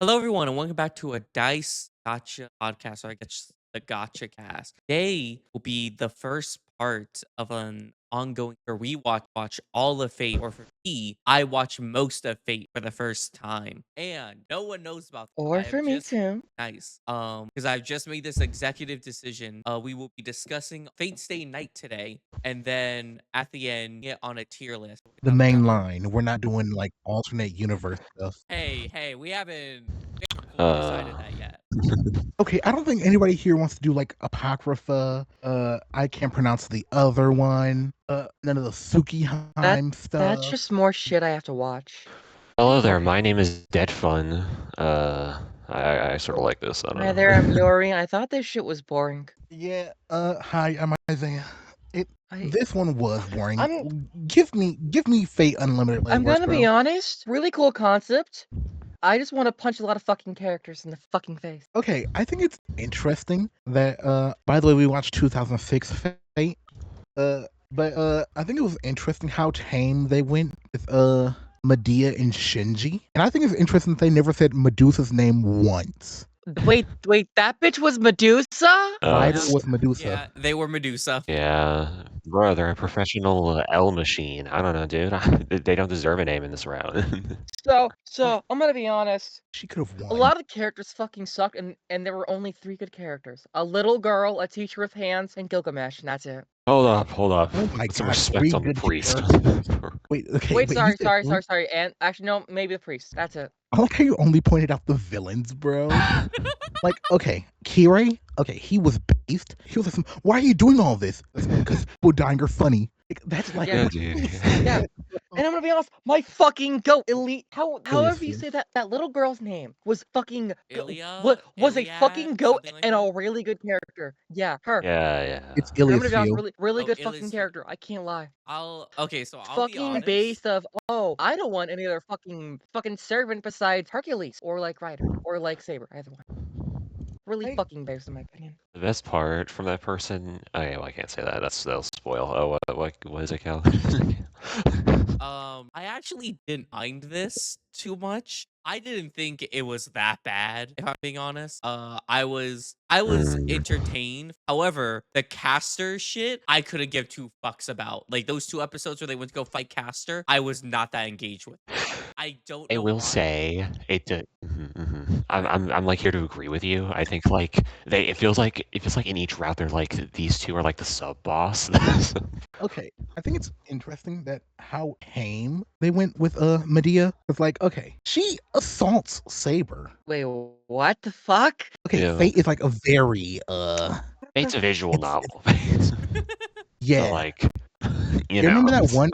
Hello, everyone, and welcome back to a Dice Gotcha podcast, or I guess the Gotcha Cast. Today will be the first part of an ongoing where we watch all of Fate, or for me, I watch most of Fate for the first time, and no one knows about this. Or I have for me just too. nice, because I've just made this executive decision. We will be discussing Fate Stay Night today, and then at the end, get on a tier list. The main line. We're not doing like alternate universe stuff. Hey, we haven't fully decided Uh, that yet. Okay, I don't think anybody here wants to do like Apocrypha. I can't pronounce the other one. None of the Sukiheim stuff. That's just more shit I have to watch. Hello there, my name is DeadFun. I sort of like this. I don't Hi know. there, I'm Yuri. I thought this shit was boring. Yeah. Hi, I'm Isiah. I, This one was boring. I'm Give me Fate Unlimited. I'm Legworks, gonna be honest. Really cool concept. I just want to punch a lot of fucking characters in the fucking face. Okay, I think it's interesting that by the way we watched 2006 Fate. But I think it was interesting how tame they went with Medea and Shinji. And I think it's interesting that they never said Medusa's name once. Wait, that bitch was Medusa? Right? Yeah. It was Medusa. Yeah, they were Medusa. Yeah, bro, they're a professional L machine. I don't know, dude. They don't deserve a name in this round. So I'm gonna be honest. She could have A won. lot of the characters fucking sucked, and there were only 3 good characters: a little girl, a teacher with hands, and Gilgamesh, and that's it. Hold up. Oh my Put some God, respect 3 on the good priest. Wait, okay. Wait, you sorry, said three? and actually no, maybe the priest. That's it. I like how you only pointed out the villains, bro. Like, okay, Kirei, okay, he was based. He was like, why are you doing all this? Because people dying are funny. Like, that's like, Yeah, dude. Yeah. And I'm gonna be honest, my fucking goat, Elite. However you Ilias. say that little girl's name was fucking Ilia, what was a Iliad, fucking goat something like and that. a really good character. Yeah, her. Yeah. It's And I'm Ilias gonna be honest, Field. really Oh, good Ilias fucking Field. character. I can't lie. I'll be Fucking honest. based of I don't want any other fucking servant besides Hercules or like Ryder or like Saber. Either one. Really Hey. fucking based in my opinion. The best part from that person. Oh yeah, well, I can't say that. That'll spoil. Oh, what is it, Cal? I actually didn't mind this too much. I didn't think it was that bad, if I'm being honest. I was entertained. However, the caster shit, I couldn't give 2 fucks about. Like those 2 episodes where they went to go fight caster, I was not that engaged with. I don't know I will why. say it did. I'm like here to agree with you. I think like it feels like in each route they're like these two are like the sub boss. Okay, I think it's interesting that how tame they went with Medea. It's like, okay, she assaults Saber. Wait, what the fuck? Okay, Yeah. Fate is like a very It's a visual novel. yeah. So, like, You remember that one?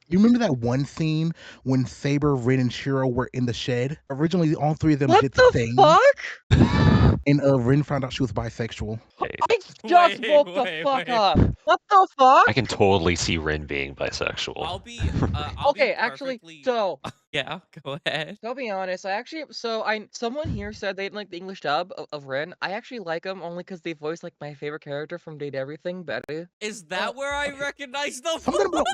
You remember that one scene when Saber, Rin, and Shiro were in the shed? Originally, all 3 of them What did the thing, fuck? and Rin found out she was bisexual. I just woke the fuck up. What the fuck? I can totally see Rin being bisexual. I'll be Okay, actually, so yeah, go ahead. I'll be honest. Someone here said they didn't like the English dub of Rin. I actually like them only because they voice like my favorite character from Date Everything, Betty. Is that where I recognize the Something about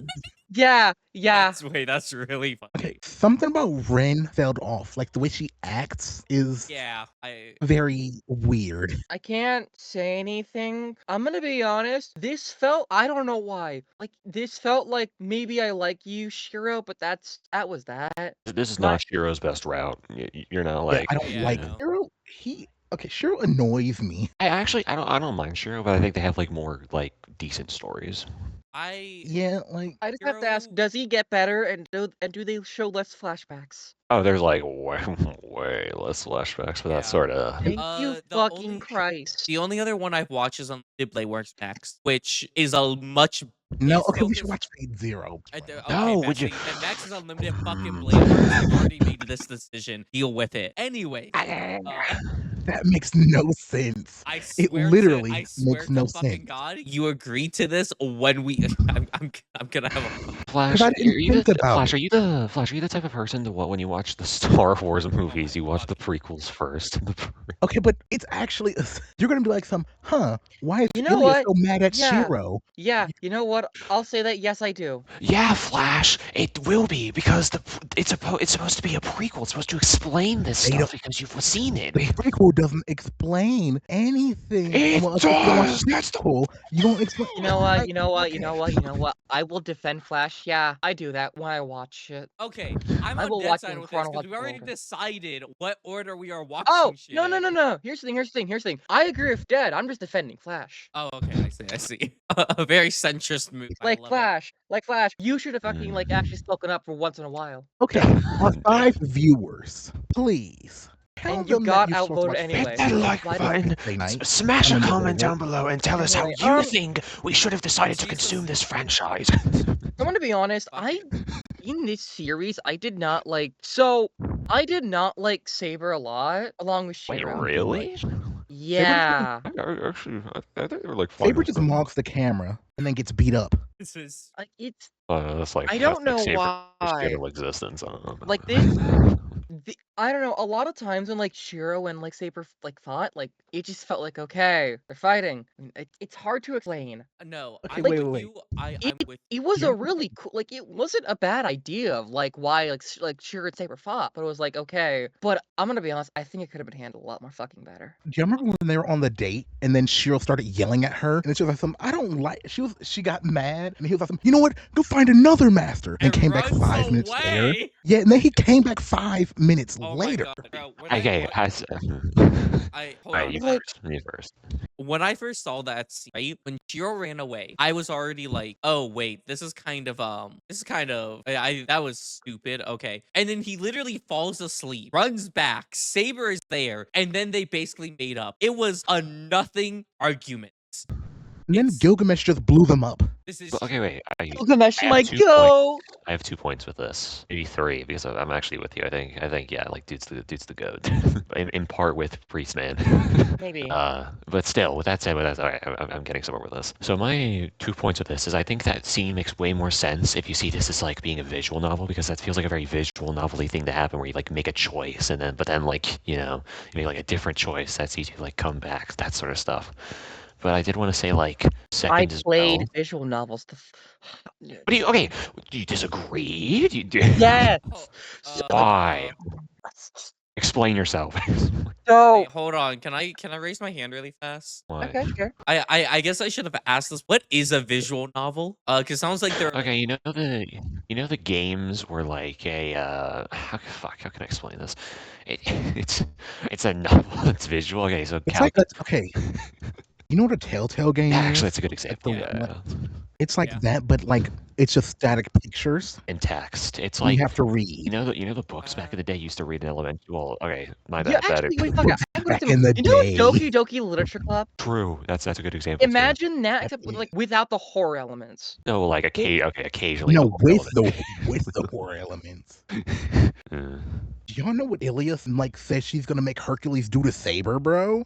Yeah. That's really funny. okay, something about Rin felt off. Like the way she acts is Yeah, very weird. I can't say anything. I'm gonna be honest. I don't know why. Like this felt like maybe I like you, Shiro, but that was that. This is not Shiro's best route. You're not like. I don't Yeah, like no. Shiro. Shiro annoys me. I don't mind Shiro, but I think they have like more like decent stories. Yeah, like I just have to ask, does he get better and do they show less flashbacks? Oh, there's like way less flashbacks for Yeah. that sort of. Thank you the fucking only- Christ. The only other one I've watched is Unlimited Blade Works Next, which is a much no. is Okay, we should focused- watch Fate Zero. No, would you- And Max is Unlimited fucking Blade Works. I've already made this decision. Deal with it. Anyway. That makes no sense. I It swear literally I swear makes no to fucking sense. God, you agreed to this when we. I'm gonna have a. Flash, I didn't think about Flash, it. are you the type of person to what when you watch the Star Wars movies, you watch the prequels first? Okay, but it's actually you're gonna be like why is You know Ilya what? so mad at Yeah. Shiro? Yeah, you know what? I'll say that, yes, I do. Yeah, Flash, it will be because it's supposed to be a prequel. It's supposed to explain this They stuff don't because you've seen it. the prequel doesn't explain anything. It Well, if you don't watch does. the That's the prequel, you don't explain. You know what? Like, You know what? You okay. know what? You know what? I will defend Flash. Yeah, I do that when I watch it. Okay, I'm I on will dead watch it side in with this because we chronological already order. decided what order we are Oh, watching shit no, no, in. no, no. Here's the thing, here's the thing, here's the thing. I agree with Dead. I'm just defending Flash. Oh, okay, I see. A very centrist move. I Like love it. Flash, you should have fucking, like, actually Mm. spoken up for once in a while. Okay, our 5 viewers, please tell And you them that got you're supposed to outvoted watch Hit anyway. that Shiro like Why did button, Wednesday night smash on a Monday comment morning. down below, and tell us how Anyway, you think we should have decided to Jesus. consume this franchise. I'm gonna be honest, Fuck it. in this series, I did not like Saber a lot, along with Wait, Shiro. really? Yeah. Actually, I think they were like Saber just mocks the camera and then gets beat up. This is Like, it's That's like I don't know Saber's why. general existence. I don't know. Like, I don't know, a lot of times when, like, Shiro and, like, Saber, like, fought, like, it just felt like, okay, they're fighting. It's hard to explain. no. Okay, I'm Like, with wait. you. I'm it with. it was Do you a remember really cool, like, it wasn't a bad idea of, like, why, like, Shiro and Saber fought, but it was like, okay. But I'm gonna be honest, I think it could have been handled a lot more fucking better. do you remember when they were on the date and then Shiro started yelling at her and then she was like I don't like she got mad and he was like you know what, go find another master, and And came back runs 5 minutes later. away. Yeah, and then he came back 5 minutes Oh my later. god, bro. Okay, Hold alright, on. you Like, first. You first. When I first saw that scene, right, when Shiro ran away, I was already like, oh wait, this is kind of that was stupid. Okay. And then he literally falls asleep, runs back, Saber is there, and then they basically made up. It was a nothing argument. And then It's Gilgamesh just blew them up. this is But, okay, wait. Gilgamesh, I have like, 2 points. go! I have 2 points with this, maybe 3, because I'm actually with you. I think, yeah, like dude's the goat, in part with Priest Man. Maybe. But still, with that said, all right, I'm getting somewhere with this. So my 2 points with this is I think that scene makes way more sense if you see this as like being a visual novel, because that feels like a very visual novelty thing to happen, where you like make a choice but then like you make like a different choice that sees you like come back, that sort of stuff. But I did want to say like I second as played well. visual novels. What do you? Okay, do you disagree? Yes! Why? Explain yourself. So wait, hold on. Can I raise my hand really fast? Why? okay, sure. I guess I should have asked this. What is a visual novel? Cause it sounds like they're Okay, the games were like a how can I explain this? It's a novel. It's visual. Okay, so It's like okay. You know what a Telltale game yeah, is? actually, that's a good Like example. the Yeah, it's like Yeah. that, but like it's just static pictures. in text, it's And like you have to read. the books back in the day used to read in elementary. Well, okay, my Yeah, bad. actually, wait, fuck, I have Back something. in the You know day. Doki Doki Literature Club? True. That's a good example too. Imagine that, except with, like, without the horror elements. No, like occasionally. No, the horror with the horror elements. element. Mm. Do y'all know what Ilias like says she's gonna make Hercules do to Saber, bro?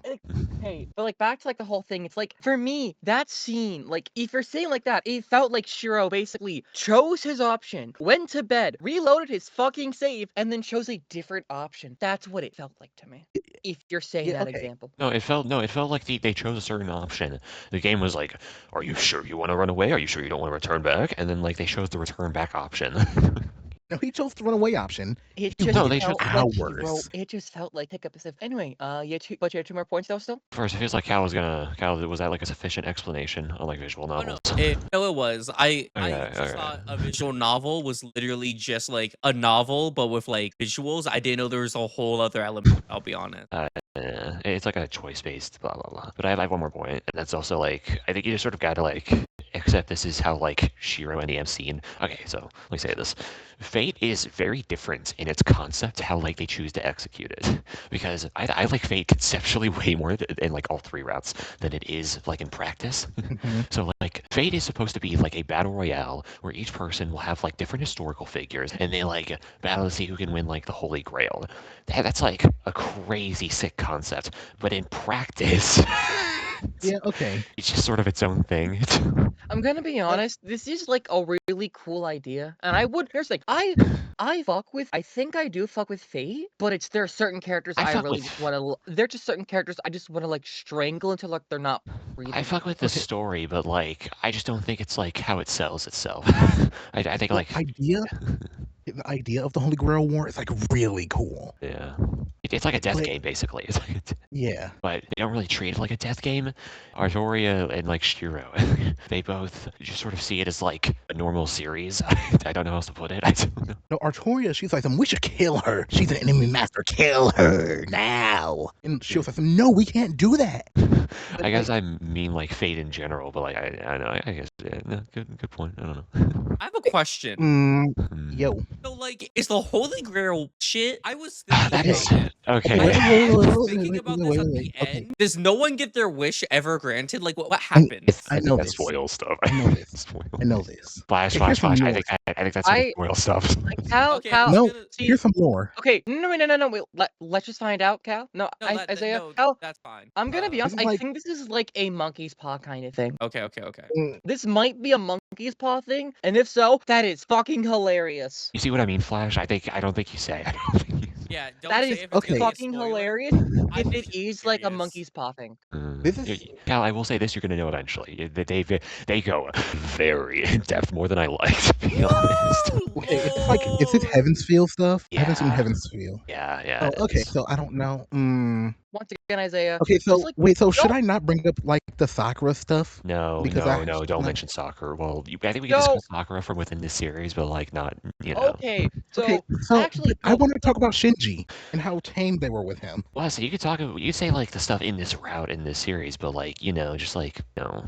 Hey, but, like, back to, like, the whole thing, it's like, for me, that scene, like, if you're saying like that, it felt like Shiro basically chose his option, went to bed, reloaded his fucking save, and then chose a different option. That's what it felt like to me, if you're saying Yeah, that okay. example. No, it felt like they chose a certain option. The game was like, "Are you sure you want to run away? Are you sure you don't want to return back?" And then like they chose the return back option. No, he chose the runaway option. It He just waited felt like he wrote. hours. It just felt like pick up a save. Anyway, you had 2 more points though still. First, it feels like Cal was that like a sufficient explanation on like visual Oh, no, novels? it was. I Okay, just okay. thought a visual novel was literally just like a novel, but with like visuals. I didn't know there was a whole other element. I'll be honest. It's like a choice-based blah blah blah. But I have one more point, and that's also like I think you just sort of gotta like accept this is how like Shiro and the MC and okay, so let me say this. Fate is very different in its concept, how like they choose to execute it. Because I like Fate conceptually way more in like all 3 routes than it is like in practice. Mhm. So like Fate is supposed to be like a battle royale where each person will have like different historical figures and they like battle to see who can win like the Holy Grail. That's like a crazy sick concept, but in practice Yeah, okay. it's just sort of its own thing. I'm gonna be honest, this is like a really cool idea. And here's the thing, I think I do fuck with Fate, but there are certain characters I I fuck really with just wanna they're just certain characters I just wanna like strangle until like they're not I breathing fuck with anymore. the Okay. story, but like I just don't think it's like how it sells itself. I think The like idea of the Holy Grail War is like really cool. yeah, it's like a death But game basically. It's like yeah. but they don't really treat it like a death game. Artoria and like Shiro, they both just sort of see it as like a normal series. I don't know how else to put it. I don't know. No, Artoria, she's like, we should kill her. She's an enemy master. Kill her now. And she was like, no, we can't do that. But, I guess like, I mean like Fate in general, but like I know I guess yeah, no, good point. I don't know. I have a question. yo. So, like, is the Holy Grail shit? I was That thinking is about it. okay. Wait, I wait, wait, was wait, thinking wait, about wait, this wait, at wait, the okay. end. Does no one get their wish ever granted? Like, what I happens? I think know that this. spoils stuff. I know this. Spoil. I know this. Flash. Okay, here's some I lore. think that's sort of spoil stuff. Like Cal, Okay, I was No, gonna. see, here's some lore. okay, no, wait, let's just find out, Cal. No, Isiah, No, Cal, that's fine. I'm gonna be This honest, is I like, think this is like a monkey's paw kind of thing. Okay. This might be a monkey's paw thing, and if so, that is fucking hilarious. You see what I mean, Flash? I don't think you say. I don't think you Yeah, don't That say is if it's gonna be a fucking spoiler. hilarious I if think it it's is like a hilarious. monkey's paw thing. this is Cal, I will say this: you're gonna know eventually. They go very in depth, more than I like, to be honest. okay. It's like, is this Heaven's Feel stuff? I haven't seen Yeah. Heaven's Feel. Yeah. Oh, it okay. is. So I don't know. Once again, Isiah, Okay, so just like wait. So should don't I not bring up like the Sakura stuff? No, Because I no, should don't not- mention soccer. Well, I think we can no. discuss Sakura from within this series, but like not, you know. Okay, so Okay, so actually, but I want to talk about Shinji and how tame they were with him. Well, so you could talk. You say like the stuff in this route in this series, but like just like no.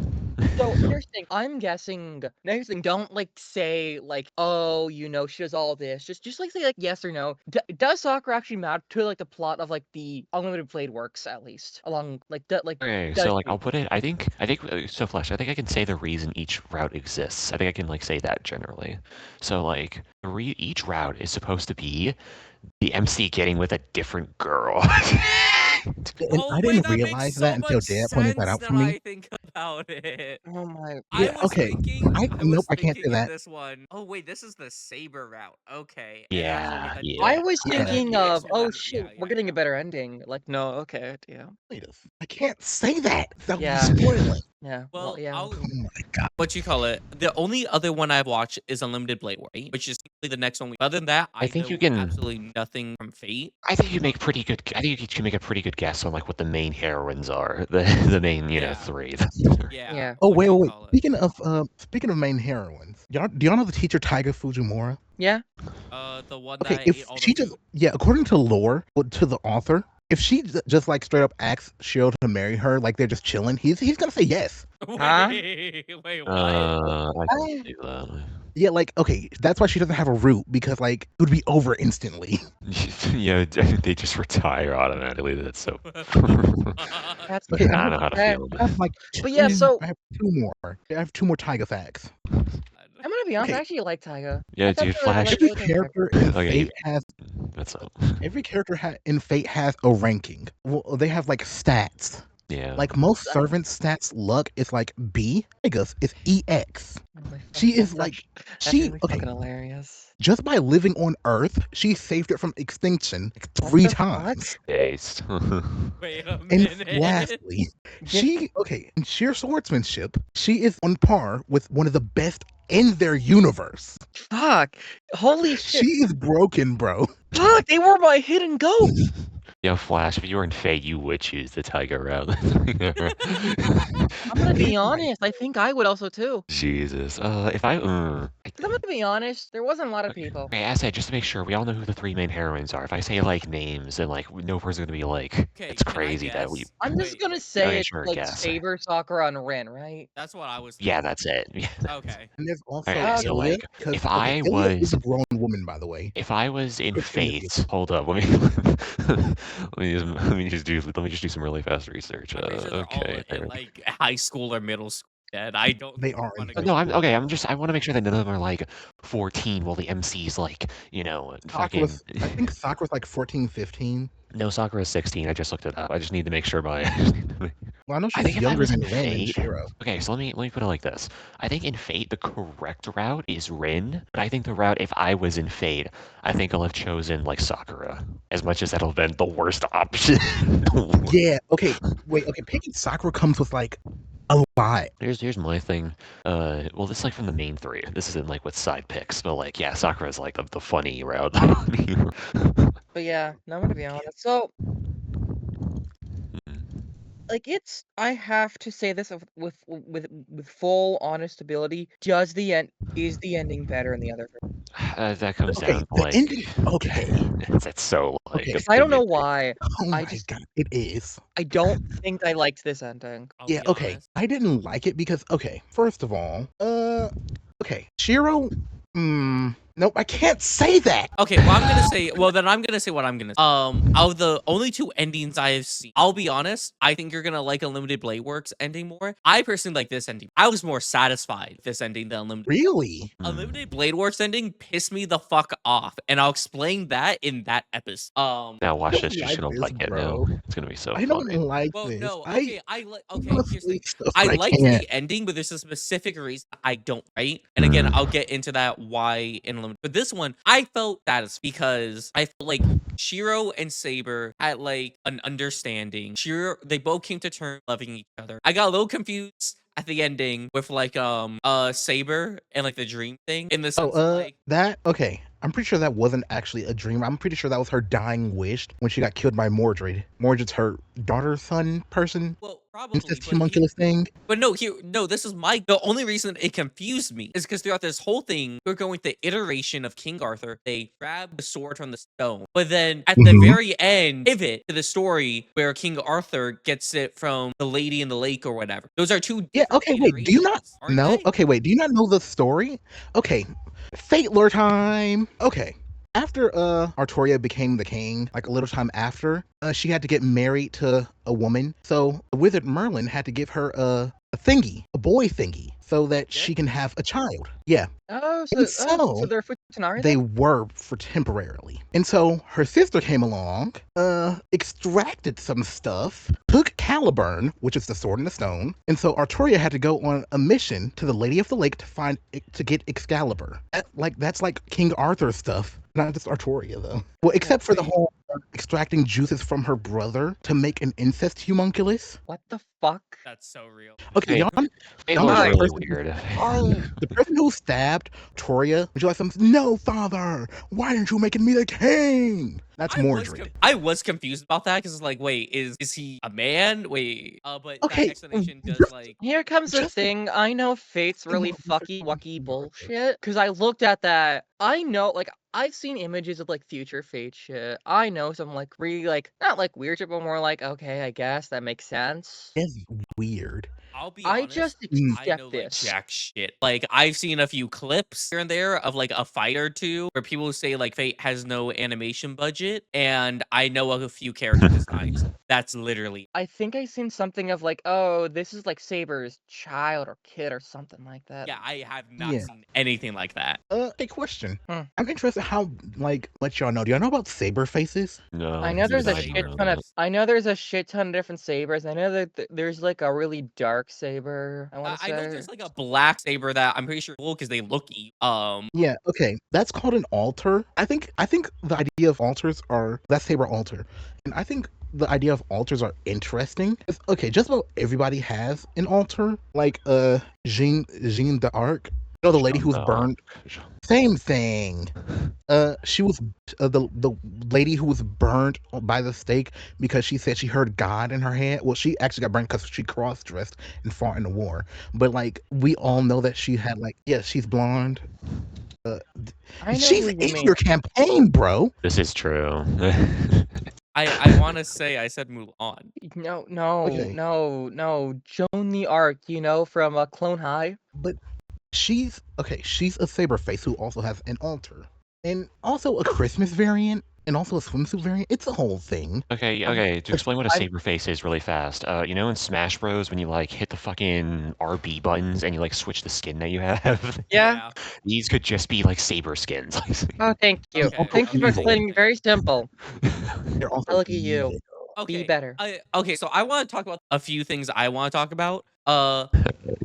So here's the thing. I'm guessing. Now here's the thing. Don't like say like, oh, she does all this. Just like say like yes or no. Does soccer actually matter to like the plot of like the Unlimited Blade works at least along like Okay, does so like she? I'll put it. I think so. Flash. I think I can say the reason each route exists. I think I can like say that generally. So like each route is supposed to be the MC getting with a different girl. And Oh, I wait, didn't that makes realize so that until much Dad pointed that sense out for now me. I think about it. Oh my. I Yeah, was okay. thinking. I Nope, was I can't say thinking in that. this one. Oh wait, this is the Saber route. Okay. Yeah, And yeah. I was Yeah. thinking the of, next oh one, shit, yeah, we're yeah, getting yeah. a better ending. Like, no, okay, yeah. Wait a I can't say that. That would Yeah. be spoiling. Yeah. Well, yeah. I'll. Oh my god. What you call it? The only other one I've watched is Unlimited Blade, right? Which is the next one. Other than that, I think you know can- absolutely nothing from Fate. I think you make pretty good. I think you can make a pretty good guess on like what the main heroines are. The main Yeah. three. Yeah. Yeah. Oh what wait, you wait, wait. call it. Speaking of main heroines, do y'all know the teacher Taiga Fujimura? Yeah. The one Okay, that if ate all the she food. just according to lore, to the author, if she just like straight up asks Shiro to marry her, like they're just chilling, he's gonna say yes. Huh? Wait, what? I can do that. Yeah, like okay, that's why she doesn't have a root because like it would be over instantly. Yeah, they just retire automatically. That's so. That's Okay, I don't know how to okay. feel. I have like But yeah, so I have two more. I have two more Taiga facts. I'm gonna be honest. Okay. I actually like Taiga. Yeah, I thought dude, she was, Flash. like, Every really good character in Okay, Fate has That's up. every character in Fate has a ranking. Well, they have like stats. Yeah. Like most servants' stats, luck is like B. Taiga's is EX. Oh my She fucking is like That's she really okay. fucking hilarious. Just by living on Earth, she saved it from extinction What 3 the fuck? times. Based. Wait a And minute. lastly, Yeah. in sheer swordsmanship, she is on par with one of the best in their universe. Fuck. Holy shit. She is broken, bro. Fuck. They were my hidden goat. Yo, Flash, if you were in Fate, you would choose the Tiger route. I'm gonna be honest. I think I would also too. Jesus. If I. 'Cause I'm gonna be honest. There wasn't a lot of people. Okay, as I said, just to make sure, we all know who the three main heroines are. If I say like names, then like no person's gonna be like, Okay, it's can I crazy that we. guess? I'm just Wait, gonna say okay, it's sure, like guess. Saber, Sakura, and Rin, right? That's what I was. Yeah, that's it. Yeah. Okay. And there's also Okay, so, Ilya, like, 'cause, if I Ilya is was- a grown woman, by the way. If I was in It's Fate, hold up, let me just do some really fast research. I'm pretty sure they're Okay. all in like high school or middle school. Dead. I don't. They are wanna in go- No, I'm okay. I want to make sure that none of them are like 14, while the MC's like, fucking. Sakura's, I think Sakura's like 14, 15. No, Sakura's 16. I just looked it up. I just need to make sure my. Well, I know I she's think if I younger was in than Rin and Fate, Shiro. okay, so let me put it like this. I think in Fate the correct route is Rin, but I think the route if I was in Fate, I think I'll have chosen like Sakura. As much as that'll have been the worst option. Yeah. Okay. Wait. Okay. Picking Sakura comes with like a lot. Here's my thing. Well, this is like from the main three. This isn't like with side picks, but like yeah, Sakura's like the funny route. But yeah, no, I'm gonna be honest. So, like, it's I have to say this with full honest ability. Is the ending better in the other That comes Okay. down to The like ending. Okay. it's so like Okay. Because I don't know opinionated. why. Oh I my just god. It is. I don't think I liked this ending. I'll Yeah. be Okay. honest. I didn't like it because okay. First of all, okay. Shiro. Nope. I can't say that. Okay, well, I'm gonna say. Well, then I'm gonna say what I'm gonna. Out of the only two endings I have seen, I'll be honest. I think you're gonna like Unlimited Blade Works ending more. I personally like this ending. I was more satisfied with this ending than Unlimited. Really? Unlimited Blade Works ending pissed me the fuck off, and I'll explain that in that episode. Now watch Don't this, like Justin will this, like it now. bro. It's gonna be so I don't funny. like Well, this. no, I okay, I like. Okay, here's the honestly thing. stuff I that I liked can't. the ending, but there's a specific reason I don't, right? And again, I'll get into that why in a little. But this one, I felt that is because I felt like Shiro and Saber had like an understanding. Shiro, they both came to terms loving each other. I got a little confused at the ending with like Saber and like the dream thing in the sense of like That okay. I'm pretty sure that wasn't actually a dream. I'm pretty sure that was her dying wish when she got killed by Mordred. Mordred's her daughter, son, person. well It's probably this homunculus thing. but no, here, no, this is the only reason it confused me is because throughout this whole thing, we're going with the iteration of King Arthur. They grab the sword from the stone, but then at the Mhm. very end, pivot to the story where King Arthur gets it from the lady in the lake or whatever. Those are two Yeah. different Okay. Wait. Do you not iterations, aren't know? they? Okay. Wait. Do you not know the story? Okay. Fate lore time. Okay. After Artoria became the king, like a little time after, she had to get married to a woman. So the wizard Merlin had to give her a thingy, a boy thingy, so that she can have a child. Yeah. Oh, And so so they're Futanari they then? were for temporarily. And so her sister came along, extracted some stuff, took Caliburn, which is the sword in the stone, and so Artoria had to go on a mission to the Lady of the Lake to get Excalibur. That's like King Arthur stuff, not just Artoria though. Well, except for the Wait. whole extracting juices from her brother to make an incest homunculus. What the fuck? That's so real. Okay, Fate, y'all Fate know was the Why? really person weird. the person who stabbed Toria, would you like some? No, father. Why aren't you making me the king? That's Mordred. I was confused about that because it's like, wait, is he a man? Wait, but that Okay, explanation does just like Here comes the just thing. I know Fate's really fucky wucky bullshit. Cause I looked at that. I know, like, I've seen images of like future Fate shit. I know some like really like not like weird shit, but more like okay, I guess that makes sense. it's weird. I'll be I honest, just Mm. I accept know like this. jack shit. Like I've seen a few clips here and there of like a fight or two where people say like Fate has no animation budget, and I know of a few character designs. That's literally I think I seen something of like, oh, this is like Saber's child or kid or something like that. yeah. I have not Yeah. seen anything like that. A question. Hmm. I'm interested how like much y'all know. Do y'all know about saber faces? No, I know there's a Saber. shit ton of I know there's a shit ton of different sabers. I know that there's like a really dark saber, I want to I know say. there's like a black saber that I'm pretty sure cool because they look Yeah. Okay, that's called an altar. I think the idea of altars are that saber altar, and I think the idea of altars are interesting. Okay, just about everybody has an altar. Like Jeanne d'Arc. You know the lady who was burned. Same thing. She was the lady who was burned by the stake because she said she heard God in her head. Well, she actually got burned because she cross dressed and fought in the war. But like we all know that she had like she's blonde. I know She's who in you mean. your campaign, bro. This is true. I want to say I said Mulan. No, Okay. no. Joan the Arc, you know, from Clone High. But she's okay. She's a saber face who also has an altar and also a Christmas variant and also a swimsuit variant. It's a whole thing. Okay, to explain what a I- saber face is really fast. You know in Smash Bros when you like hit the fucking RB buttons and you like switch the skin that you have? Yeah. These could just be like saber skins. Oh, thank you. Okay, Thank you for okay. explaining. Very simple. They're also Look at you. evil. Be Okay. better. Okay, so I want to talk about a few things I want to talk about.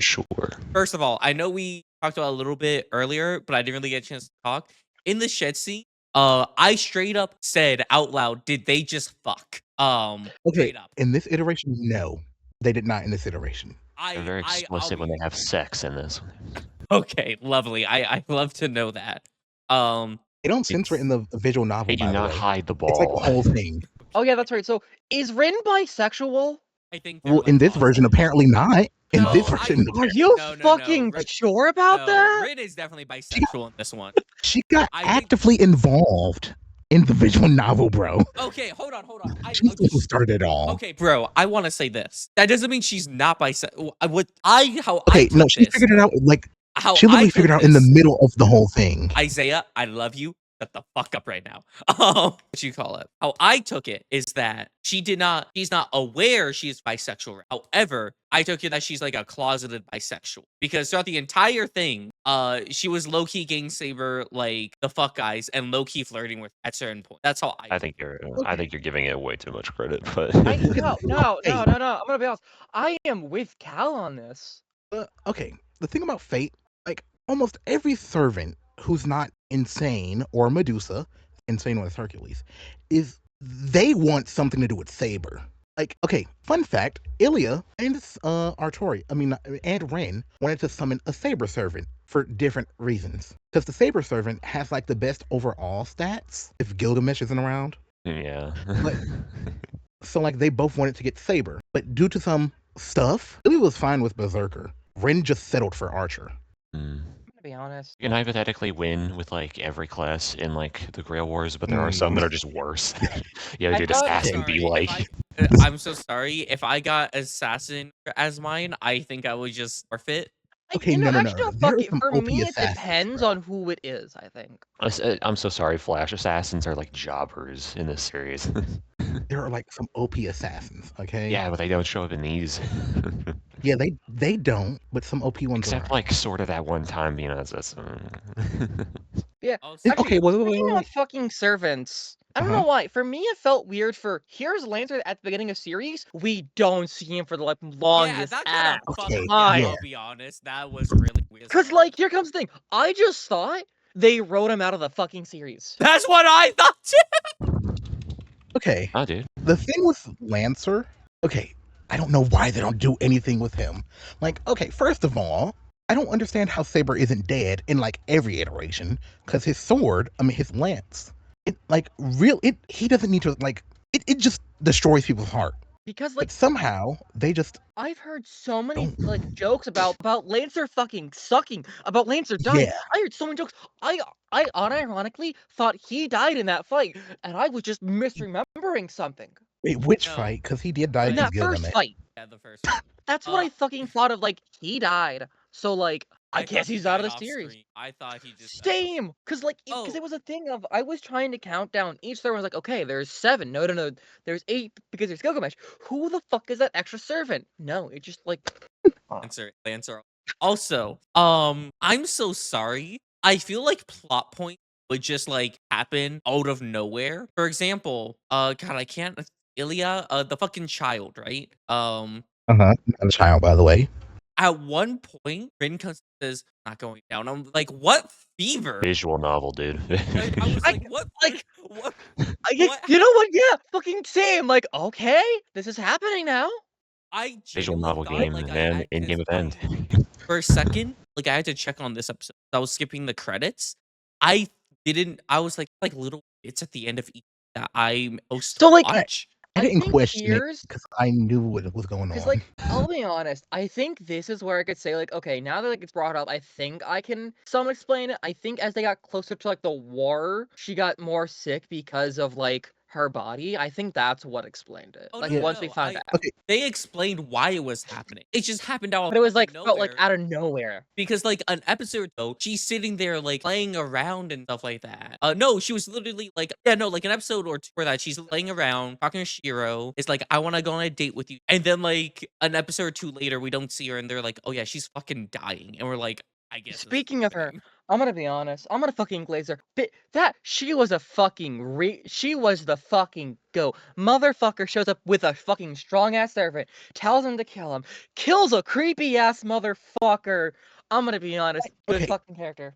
Sure. First of all, I know we talked about it a little bit earlier, but I didn't really get a chance to talk. In the shed scene, I straight up said out loud, "Did they just fuck?" Okay, Straight up. in this iteration, no, they did not in this iteration. They're very I'll explicit when be they have sex in this. okay. Lovely. I love to know that. They don't censor it in the visual novel, They do by the not way. hide the It's like a ball. whole thing. Oh yeah, that's right. So is Rin bisexual? I think they're Well, like in this version, closeted. apparently not. In No, this I version, Are you no. fucking sure about No, that? Rin is definitely she, bisexual in this one. she got I think. actively involved in the visual novel, bro. Okay, hold on. She's the one who started it all. Okay, bro. I want to say this. That doesn't mean she's not bisexual. How I Okay, no, took she this. figured it out. Like, How she I literally took figured it out in the this. middle of the whole thing. Isiah, I love you. Shut the fuck up right now. What you call it? How I took it is that she's not aware she's bisexual. However, I took it that she's like a closeted bisexual because throughout the entire thing, she was low key gang saber like the fuck guys and low key flirting with at certain point. That's how I. I think you're giving it way too much credit, but No. Hey. I'm gonna be honest. I am with Cal on this. Okay, the thing about Fate, like almost every servant who's not insane or Medusa, insane with Hercules, is they want something to do with Saber. Like, okay, fun fact: Ilia and and Ren wanted to summon a Saber servant for different reasons. Because the Saber servant has like the best overall stats if Gilgamesh isn't around. yeah. So like they both wanted to get Saber, but due to some stuff, Ilia was fine with Berserker. Ren just settled for Archer. Mm. I'm gonna be honest. You can hypothetically win with like every class in like the Grail Wars, but there are some that are just worse. You gotta I do thought- assassin be Sorry, like. I'm so sorry. If I got assassin as mine, I think I would just forfeit. Okay, no, no. actually, no, There fuck are it. some For OP me, it assassins, depends bro. on who it is, I think. I'm so sorry, Flash. Assassins are like jobbers in this series. There are like some OP assassins. Okay. Yeah, but they don't show up in these. Yeah, they don't, but some OP ones Except are. like sort of that one time, that's Yeah. Also, Actually, Okay, wait. speaking of fucking servants, I don't know why. For me, it felt weird. Here's Lancer at the beginning of series. We don't see him for the like yeah, longest that kind ass of fucked Okay, me. time. yeah. I'll be honest. That was really weird. as Cause hell. like, here comes the thing. I just thought they wrote him out of the fucking series. That's what I thought too. Okay. Oh, dude. The thing with Lancer, okay, I don't know why they don't do anything with him. Like, okay, first of all, I don't understand how Saber isn't dead in like every iteration, because his sword, his lance, he doesn't need to it just destroys people's heart. Because But like, somehow they just I've heard so many don't. like jokes about Lancer fucking sucking, about Lancer dying. Yeah. I heard so many jokes. I unironically thought he died in that fight, and I was just misremembering something. Wait, which No. fight? Because he did die In against that first Gilgamesh. fight. Yeah, the first one. That's what I fucking thought of. Like, he died. So like, I thought guess he he's out of died the off series. screen. I thought he just died off Same, cause like, cause Oh. it was a thing of I was trying to count down each servant. I was like, okay, there's 7. No, there's 8 because there's Gilgamesh. Who the fuck is that extra servant? No, it just like. Lancer. Also, I'm so sorry. I feel like plot point would just like happen out of nowhere. For example, God, I can't. Ilya, the fucking child, right? Not a child, by the way. At one point, Rin comes and says, "Not going down." I'm like, "What fever?" Visual novel, dude. I was like, "What? like- What? You know what? Yeah, fucking same. Like, okay, this is happening now. I Visual genuinely novel thought, game, like, I man. had In-game 'cause event. for a second, like I had to check on this episode. I was skipping the credits. I didn't. I was like little bits at the end of each that I'm supposed So, to like, watch. I didn't think question it here's because I knew what was going because on. like I'll be honest. I think this is where I could say like, okay, now that like it's brought up, I think I can some explain it. I think as they got closer to like the war, she got more sick because of like her body. I think that's what explained it. Oh Like no, once we no. found out, Okay, They explained why it was happening. It just happened out but it was of like fucking felt like nowhere. out of nowhere. Because like an episode ago, she's sitting there like playing around and stuff like that. No, she was literally like, yeah, no, like an episode or two for that. She's playing around, talking to Shiro. It's like, I want to go on a date with you. And then like an episode or two later, we don't see her, and they're like, oh yeah, she's fucking dying, and we're like, I guess. this is Speaking of her, happening. I'm gonna be honest. I'm gonna fucking glaze her. She was a fucking she was the fucking go. Motherfucker shows up with a fucking strong ass servant, tells him to kill him, kills a creepy ass motherfucker. I'm gonna be honest. Good Okay. fucking character.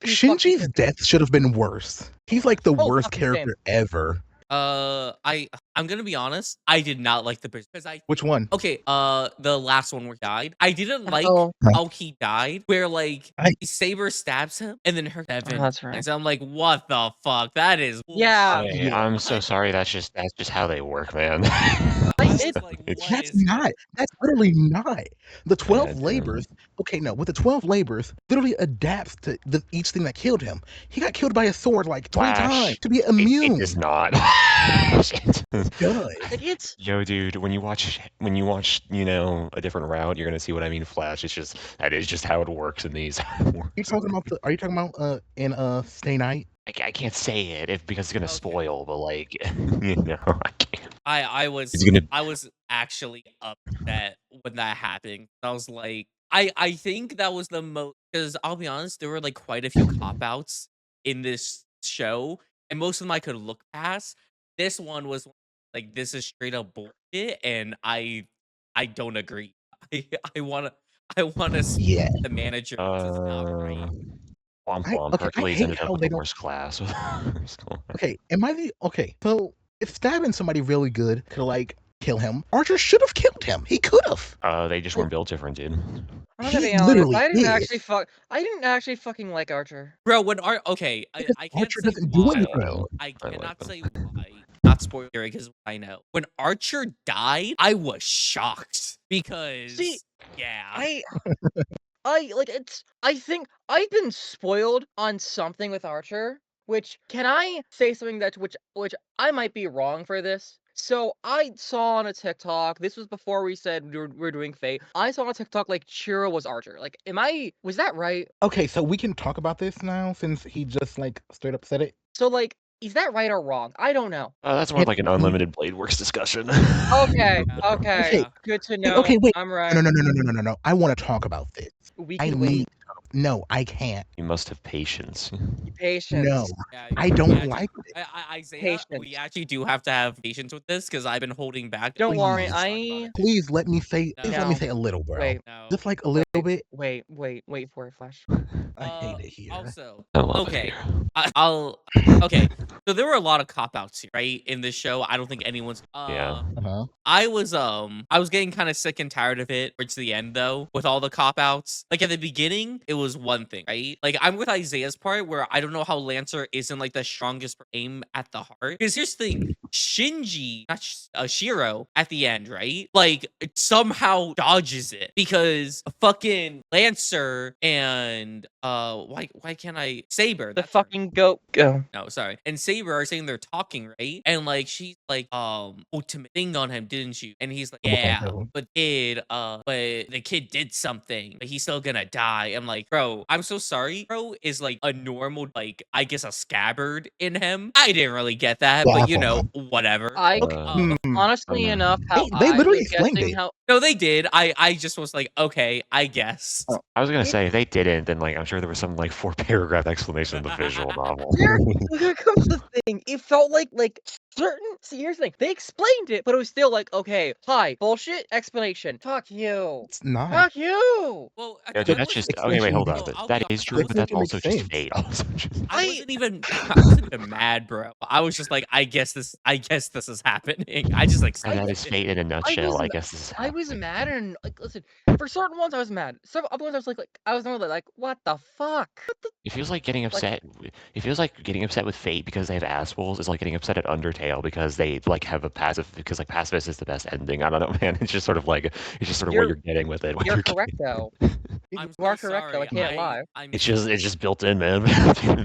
Shinji's death should have been worse. He's like the worst fucking same. character ever. I'm gonna be honest. I did not like the bitch because Which one? okay, the last one where he died. I didn't like Oh, how he died, where like Saber stabs him and then her seven. that's right. And so I'm like, what the fuck? That is Yeah. Hey, Yeah. I'm so sorry. That's just how they work, man. It's like, It's- what That's is not. this? That's literally not. The 12 Yeah, dude. labors. Okay, no. With the 12 labors, literally adapts to each thing that killed him. He got killed by a sword like 20 Flash. times to be It immune. does not. Good. like it's Yo, dude, when you watch, you know, a different route, you're gonna see what I mean. Flash. That is just how it works in these. You talking about? Are you talking about in Stay Night? I can't say it because it's gonna Okay. spoil, but like, you know, I can't. I was It's gonna- I was actually upset when that happened. I was like, I think that was the most, because I'll be honest, there were like quite a few cop outs in this show, and most of them I could look past. This one was like, this is straight up bullshit, and I don't agree. I wanna see Yeah. the manager. This is not right. Womp I- womp. okay, I Hercules hate ended how up with they the don't- worst class. Okay, am I the okay? So if stabbing somebody really good could like kill him, Archer should have killed him. He could have. They just weren't built different, dude. I'm gonna He be honest. literally I didn't is. actually fucking like Archer. Bro, when okay, Because I can't Archer say doesn't do why. anything. I I like cannot them. say why. Not spoiler because I know. When Archer died, I was shocked because yeah. I think I've been spoiled on something with Archer. Which can I say something which I might be wrong for this? So I saw on a TikTok. This was before we said we're doing Fate. I saw on a TikTok like Chiro was Archer. Like, was that right? Okay, so we can talk about this now since he just like straight up said it. So like, is that right or wrong? I don't know. That's more of like an unlimited Blade Works discussion. Okay, Yeah. okay, Yeah. good to Hey, know. okay, wait. I'm right. No. I want to talk about this. We I can need. wait. No, I can't. You must have patience. Be patient. No, Yeah, I we don't actually- like it. Isaiah, we Patience. actually do have to have patience with this because I've been holding back. Don't worry, Let's talk about it. Please let me say. Please let me No. say a little, bro. Wait. No. Just like a little bit. Wait for it, Flash. I hate it here. Also, I love okay, it here. I'll okay. So there were a lot of cop outs here, right? In this show, I don't think anyone's. Yeah. Uh-huh. I was getting kind of sick and tired of it towards the end though, with all the cop outs. Like at the beginning, it was one thing, right? Like I'm with Isaiah's part where I don't know how Lancer isn't like the strongest aim at the heart. Because here's the thing, Shinji, not Shiro, at the end, right? Like it somehow dodges it because fucking Lancer and why can't I Saber? The that's her fucking goat. Go. no, sorry. And Saber are saying they're talking, right? And like she's like, ultimate thing on him, didn't you? And he's like, yeah, but the kid did something, but he's still gonna die. I'm like, bro, I'm so sorry. Bro is like a normal, like, I guess a scabbard in him. I didn't really get that, but you know, whatever. Honestly enough, how They I literally was explained guessing it. how No, they did. I just was like, okay, I guess. I was gonna say if they didn't, then like I'm sure there was some like 4-paragraph explanation of the visual novel. here comes the thing. It felt like certain. See, here's the thing. They explained it, but it was still like, okay, hi, bullshit explanation. Fuck you. It's not. Fuck you. Well, Yeah, dude, that's just okay. Wait, hold on. I'll That be is honest, true, but that's Doesn't make also just sense. fate. Also, just I wasn't even mad, bro. I was just like, I guess this is happening. I just and accepted that is it. fate in a nutshell. I guess this is. I was mad and like, listen. For certain ones, I was mad. Some other ones, I was I was normally like, what the fuck? It feels like getting upset. It feels like getting upset with Fate because they have assholes is like getting upset at Undertale because they like have a passive because like pacifist is the best ending. I don't know, man. It's just sort of what you're getting with it. You're correct though. I'm You are so correct though. I sorry. can't lie. It's just built in, man.